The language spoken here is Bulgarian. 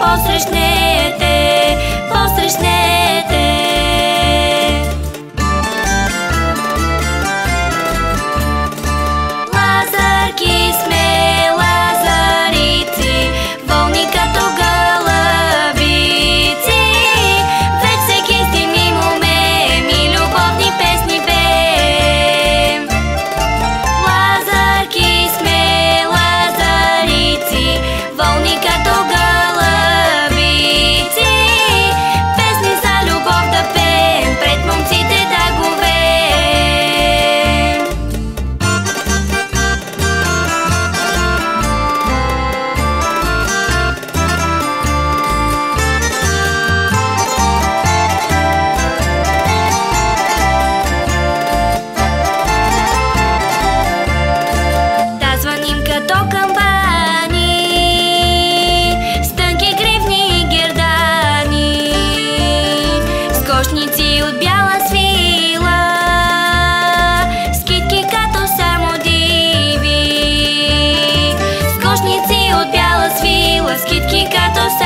посрещнете, посрещнете. Лазарки сме, лазарици, волни като гълъбици. Веч се кестим и умеем и любовни песни пеем. Лазарки сме, лазарици, волни като гълъбици. Песни за любов да пеем, пред момците да говеем. Да звъним като камбани, с тънки гривни и гердани, с кошници от бяла свила, с китки като само диви. С кошници от бяла свила, с китки като само